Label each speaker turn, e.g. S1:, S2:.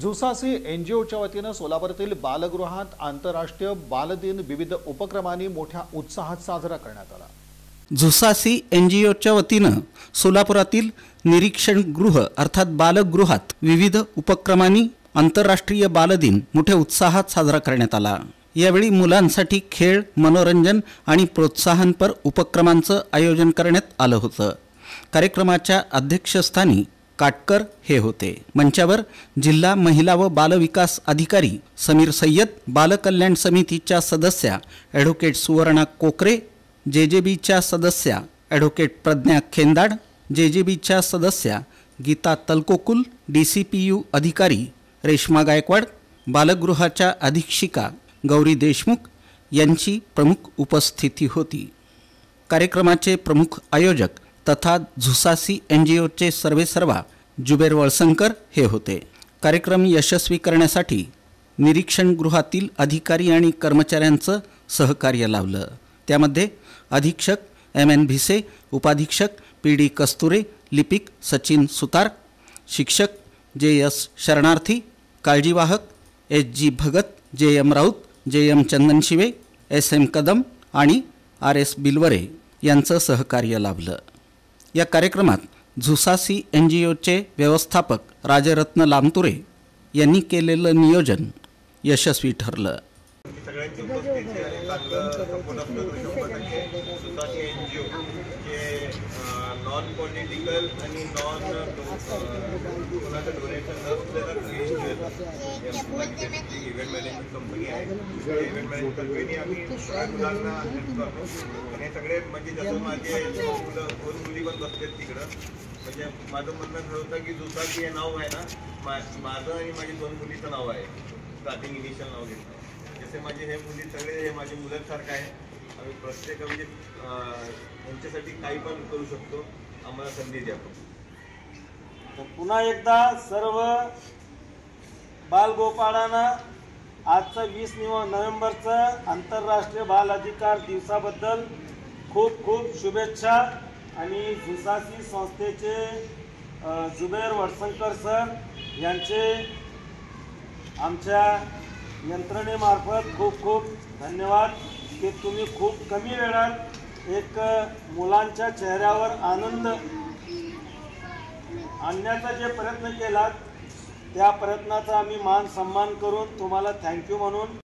S1: जुसासी एनजीओच्या वतीनं सोलापुरातील बालगृहात आंतरराष्ट्रीय बालदिन विविध उपक्रमांनी मोठ्या उत्साहात साजरा करण्यात आला।
S2: जुसासी एनजीओच्या वतीनं सोलापुरातील निरीक्षण गृह अर्थात बालगृहात विविध उपक्रमांनी आंतरराष्ट्रीय बालदिन मोठ्या उत्साहात साजरा करण्यात आला। यावेळी मुलांसाठी खेळ, मनोरंजन आणि प्रोत्साहनपर उपक्रमांचं आयोजन करण्यात आलं होतं। कार्यक्रमाच्या अध्यक्षस्थानी काटकर हे होते। मंचावर जिल्हा महिला व बाल विकास अधिकारी समीर सय्यद, बालकल्याण समितीच्या सदस्या ॲडव्होकेट सुवर्णा कोकरे, जेजेबीच्या सदस्या ॲडव्होकेट प्रज्ञा खेंदाड, जेजेबीच्या सदस्या गीता तलकोकुल, डीसीपीयू अधिकारी रेश्मा गायकवाड, बालगृहाच्या अधीक्षिका गौरी देशमुख यांची प्रमुख उपस्थिती होती। कार्यक्रमाचे प्रमुख आयोजक तथा जुसासी एनजीओचे सर्वेसर्वा जुबेर वळसंकर हे होते। कार्यक्रम यशस्वी करण्यासाठी निरीक्षण गृहातील अधिकारी आणि कर्मचाऱ्यांचं सहकार्य लाभलं। त्यामध्ये अधीक्षक एम.एन. भिसे, उपाधीक्षक पी.डी. कस्तुरे, लिपिक सचिन सुतार, शिक्षक जे.एस. शरणार्थी, काळजीवाहक H G. Bhagat, J M. Raut, J M. Chandanshive, S M. Kadam आणि आर.एस. बिलवरे यांचं सहकार्य लाभलं। या कार्यक्रमात जुसासी एनजीओचे व्यवस्थापक राजरत्न लामतुरे यांनी केलेलं नियोजन यशस्वी ठरलं।
S3: सगळ्यांची उपस्थिती आणि चांगलं सपोर्ट असलं तर 100% जुसासी एनजीओ जे नॉन पॉलिटिकल आणि नॉन कोणाचं डोनेशन नसलेलं इव्हेंट मॅनेजमेंट कंपनी आहे। इव्हेंट मॅनेजमेंट कंपनी आम्ही मुलांना हेल्प करतो आणि सगळे म्हणजे जसं माझे मुलं 2 मुली पण बसतात तिकडं, म्हणजे माझं म्हणणं होतं की जुसासी हे नाव आहे ना, माझं आणि माझी 2 मुलीचं नाव आहे, स्टार्टिंग इनिशियल नाव घेतलं। जसे माझे हे मुली सगळे हे माझे मुलांसारखं आहे। आम्ही प्रत्येक म्हणजे यांच्यासाठी काही पण करू शकतो, आम्हाला संधी द्या।
S4: तर पुन्हा एकदा सर्व बालगोपाळांना आजचं 20 नोव्हेंबरचं आंतरराष्ट्रीय बाल अधिकार दिवसाबद्दल खूप खूप शुभेच्छा। आणि जुसासी संस्थेचे जुबेर वळसंकर सर यांचे आमच्या यंत्रणेमार्फत खूप खूप धन्यवाद की तुम्ही खूप कमी वेळात एक मुलांच्या चेहऱ्यावर आनंद आणण्याचा जे प्रयत्न केलात त्या प्रयत्नाचा आम्ही मान सन्मान करून तुम्हाला थँक्यू म्हणून